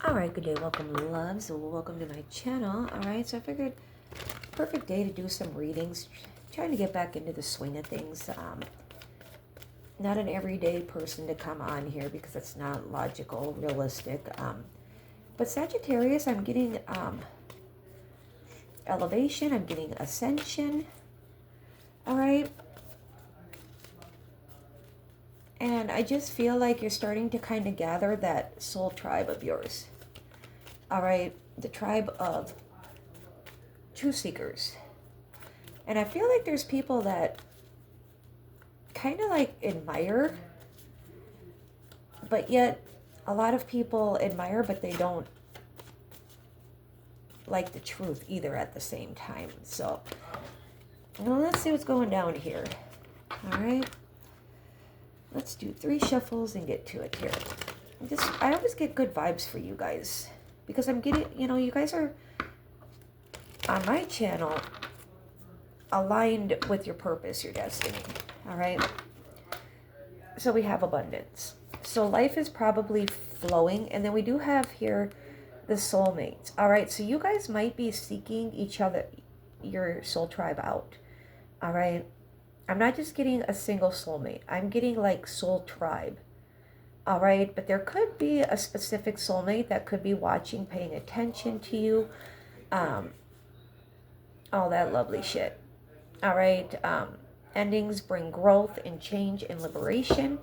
Alright, good day, welcome loves, welcome to my channel. Alright, so I figured perfect day to do some readings, trying to get back into the swing of things. Not an everyday person to come on here because it's not logical, realistic. But Sagittarius, I'm getting elevation, I'm getting ascension. Alright, and I just feel like you're starting to kind of gather that soul tribe of yours. All right, the tribe of truth seekers. And I feel like there's people that kind of like admire, but yet a lot of people admire, but they don't like the truth either at the same time. So, well, let's see what's going down here. All right. Let's do 3 shuffles and get to it here. I always get good vibes for you guys because I'm getting, you guys are on my channel aligned with your purpose, your destiny. All right. So we have abundance. So life is probably flowing. And then we do have here the soulmates. All right. So you guys might be seeking each other, your soul tribe out. All right. I'm not just getting a single soulmate. I'm getting like soul tribe. All right. But there could be a specific soulmate that could be watching, paying attention to you. All that lovely shit. All right. Endings bring growth and change and liberation.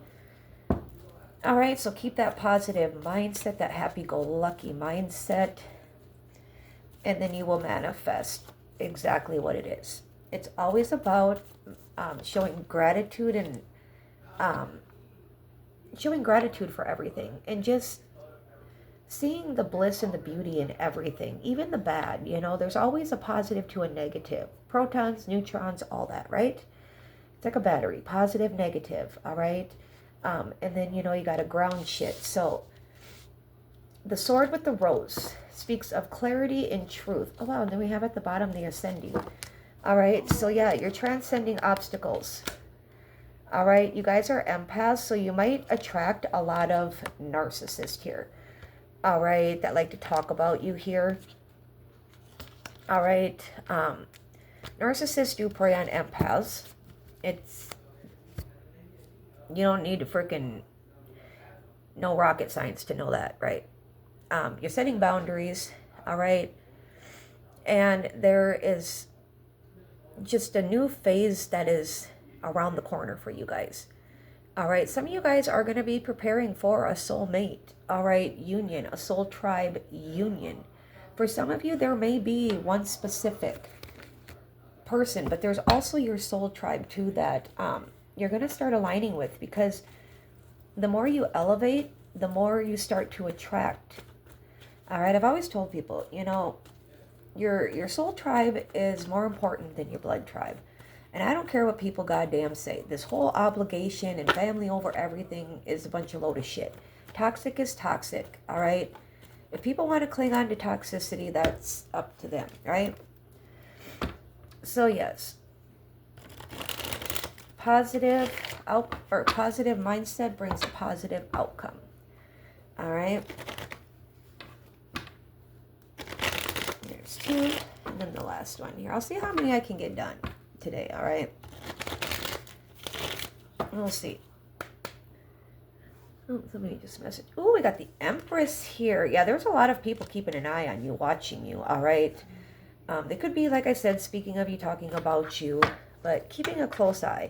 All right. So keep that positive mindset, that happy-go-lucky mindset. And then you will manifest exactly what it is. It's always about showing gratitude and showing gratitude for everything and just seeing the bliss and the beauty in everything, even the bad. There's always a positive to a negative. Protons, neutrons, all that, right? It's like a battery, positive, negative, all right? And then, you got to ground shit. So the sword with the rose speaks of clarity and truth. Oh, wow, and then we have at the bottom the ascending. All right, so yeah, you're transcending obstacles. All right, you guys are empaths, so you might attract a lot of narcissists here. All right, that like to talk about you here. All right, narcissists do prey on empaths. You don't need to freaking know rocket science to know that, right? You're setting boundaries, all right? And there is just a new phase that is around the corner for you guys. All right, some of you guys are going to be preparing for a soulmate, all right, union, a soul tribe union. For some of you, there may be one specific person, but there's also your soul tribe too that you're going to start aligning with, because the more you elevate, the more you start to attract. All right, I've always told people, your soul tribe is more important than your blood tribe. And I don't care what people goddamn say. This whole obligation and family over everything is a bunch of load of shit. Toxic is toxic, all right? If people want to cling on to toxicity, that's up to them, right? So yes, positive mindset brings a positive outcome, all right? There's 2, and then the last one here. I'll see how many I can get done today, all right? We'll see. Oh, somebody just messaged. Oh, we got the Empress here. Yeah, there's a lot of people keeping an eye on you, watching you, all right? They could be, like I said, speaking of you, talking about you, but keeping a close eye.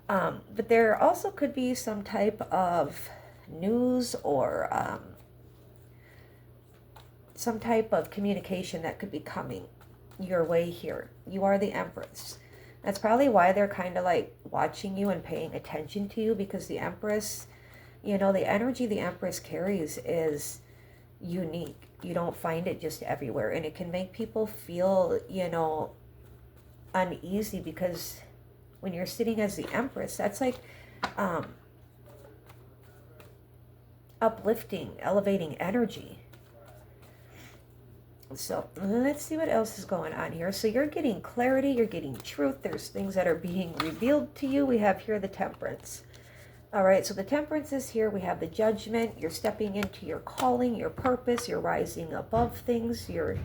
But there also could be some type of news or some type of communication that could be coming your way here. You are the Empress. That's probably why they're kind of like watching you and paying attention to you, because the Empress, the energy the Empress carries is unique. You don't find it just everywhere, and it can make people feel, uneasy, because when you're sitting as the Empress, that's like uplifting, elevating energy. So let's see what else is going on here. So you're getting clarity, you're getting truth. There's things that are being revealed to you. We have here the Temperance. All right, so the temperance is here. We have the judgment. You're stepping into your calling, your purpose. You're rising above things. You're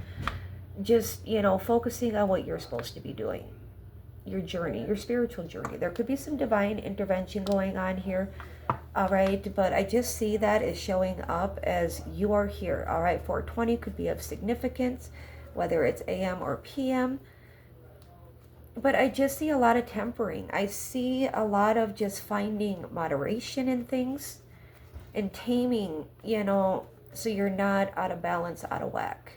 just, focusing on what you're supposed to be doing. Your journey, your spiritual journey. There could be some divine intervention going on here. All right, but I just see that as showing up as you are here. All right, 420 could be of significance, whether it's AM or PM. But I just see a lot of tempering. I see a lot of just finding moderation in things and taming, so you're not out of balance, out of whack.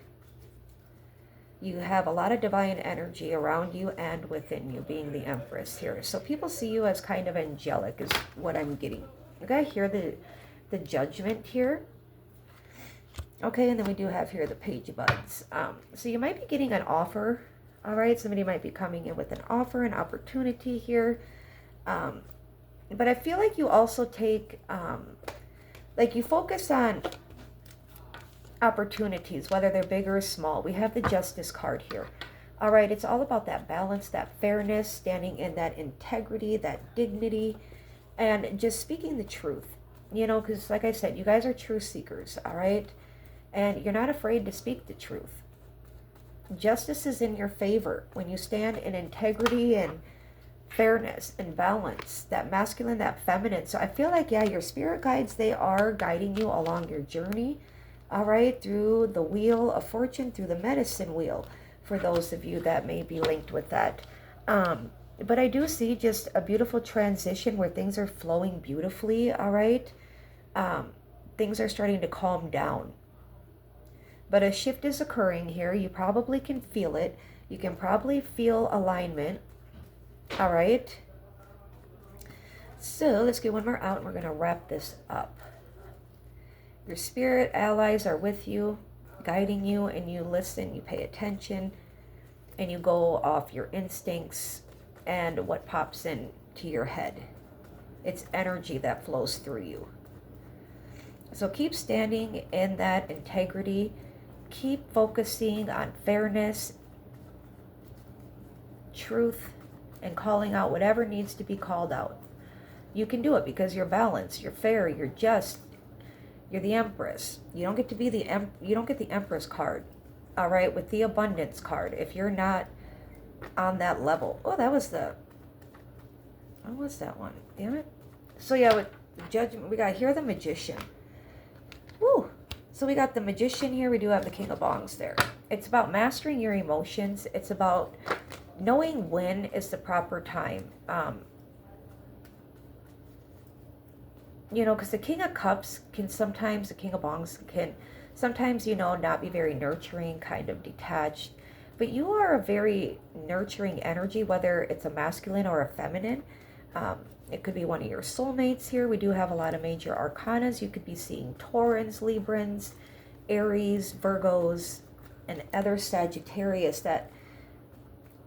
You have a lot of divine energy around you and within you, being the Empress here. So people see you as kind of angelic is what I'm getting. Okay, I hear the Judgment here. Okay, and then we do have here the Page of Buds. So you might be getting an offer. All right, somebody might be coming in with an offer, an opportunity here. But I feel like you also take, you focus on opportunities, whether they're big or small. We have the Justice card here. All right, it's all about that balance, that fairness, standing in that integrity, that dignity, and just speaking the truth. Because like I said, you guys are truth seekers, all right? And you're not afraid to speak the truth. Justice is in your favor when you stand in integrity and fairness and balance, that masculine, that feminine. So I feel like, yeah, your spirit guides, they are guiding you along your journey, all right, through the Wheel of Fortune, through the medicine wheel, for those of you that may be linked with that. But I do see just a beautiful transition where things are flowing beautifully, all right? Things are starting to calm down. But a shift is occurring here. You probably can feel it. You can probably feel alignment. All right. So let's get one more out and we're going to wrap this up. Your spirit allies are with you, guiding you, and you listen, you pay attention, and you go off your instincts and what pops into your head. It's energy that flows through you. So keep standing in that integrity. Keep focusing on fairness, truth, and calling out whatever needs to be called out. You can do it because you're balanced, you're fair, you're just, you're the Empress. You don't get to be you don't get the Empress card, all right, with the Abundance card if you're not on that level. Oh, what was that one? Damn it. So yeah, with Judgment, we got here the Magician. Woo. So we got the Magician here. We do have the King of Bongs there. It's about mastering your emotions. It's about knowing when is the proper time. Because the King of Cups can sometimes, the King of Bongs can sometimes, not be very nurturing, kind of detached. But you are a very nurturing energy, whether it's a masculine or a feminine. It could be one of your soulmates here. We do have a lot of major arcanas. You could be seeing Taurans, Librans, Aries, Virgos, and other Sagittarius that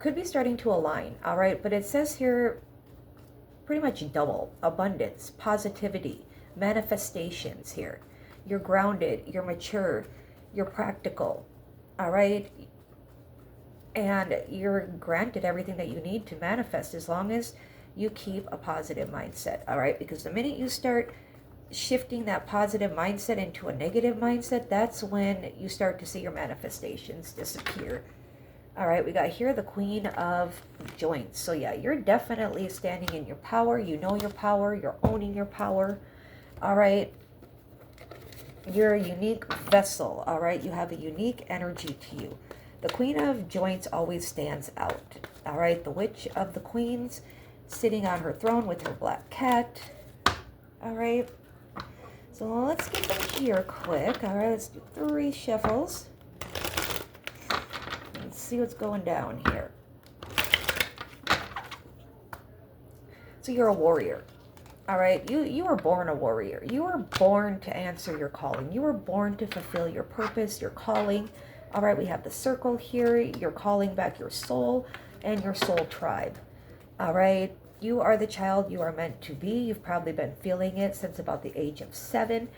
could be starting to align, all right? But it says here pretty much double. Abundance, positivity, manifestations here. You're grounded, you're mature, you're practical, all right? And you're granted everything that you need to manifest as long as you keep a positive mindset, all right? Because the minute you start shifting that positive mindset into a negative mindset, that's when you start to see your manifestations disappear. All right, we got here the Queen of Joints. So yeah, you're definitely standing in your power. You know your power. You're owning your power. All right. You're a unique vessel. All right. You have a unique energy to you. The Queen of Joints always stands out. All right. The Witch of the Queens sitting on her throne with her black cat. All right. So let's get them here quick. All right. Let's do 3 shuffles. Let's see what's going down here. So you're a warrior. All right. You were born a warrior. You were born to answer your calling. You were born to fulfill your purpose, your calling. All right. We have the circle here. You're calling back your soul and your soul tribe. All right. You are the child you are meant to be. You've probably been feeling it since about the age of 7.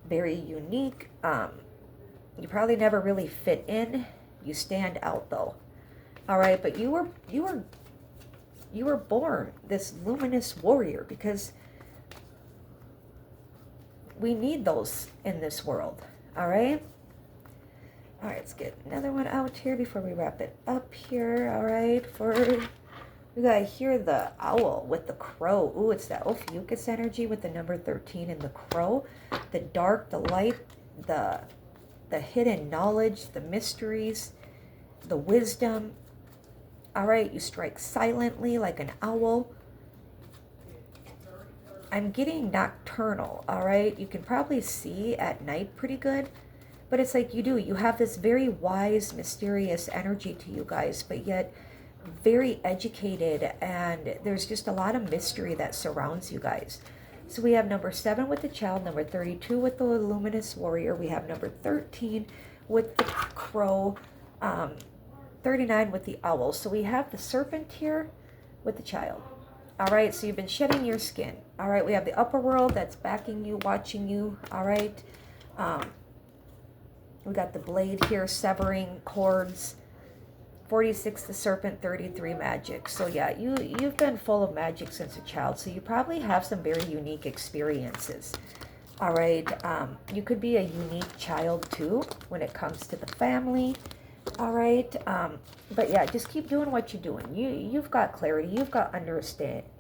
Very unique. You probably never really fit in. You stand out though. All right, but you were born this luminous warrior because we need those in this world. All right. All right, let's get another one out here before we wrap it up here. All right, we gotta hear the owl with the crow. Ooh, it's that Ophiuchus energy with the number 13 and the crow. The dark, the light, the hidden knowledge, the mysteries, the wisdom. All right, you strike silently like an owl. I'm getting nocturnal, all right? You can probably see at night pretty good. But it's like you have this very wise, mysterious energy to you guys, but yet very educated, and there's just a lot of mystery that surrounds you guys. So we have number 7 with the child, number 32 with the luminous warrior, we have number 13 with the crow, 39 with the owl. So we have the serpent here with the child. All right, so you've been shedding your skin. All right, we have the upper world that's backing you, watching you. All right. We got the blade here, severing cords. 46 the serpent, 33 magic. So yeah, you've been full of magic since a child, so you probably have some very unique experiences. All right, you could be a unique child too when it comes to the family. All right, but yeah, just keep doing what you're doing. You've got clarity, you've got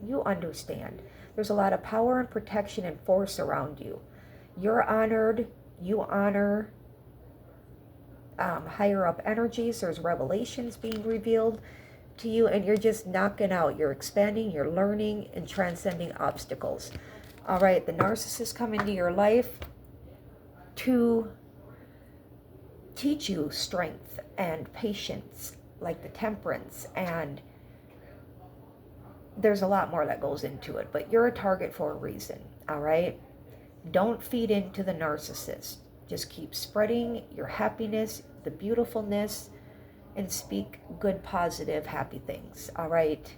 you understand. There's a lot of power and protection and force around you. You're honored, you honor higher up energies. There's revelations being revealed to you, and you're just knocking out, you're expanding, you're learning and transcending obstacles. All right, the narcissist come into your life to teach you strength and patience, like the temperance, and there's a lot more that goes into it, but you're a target for a reason. All right, don't feed into the narcissist. Just keep spreading your happiness, the beautifulness, and speak good, positive, happy things. All right.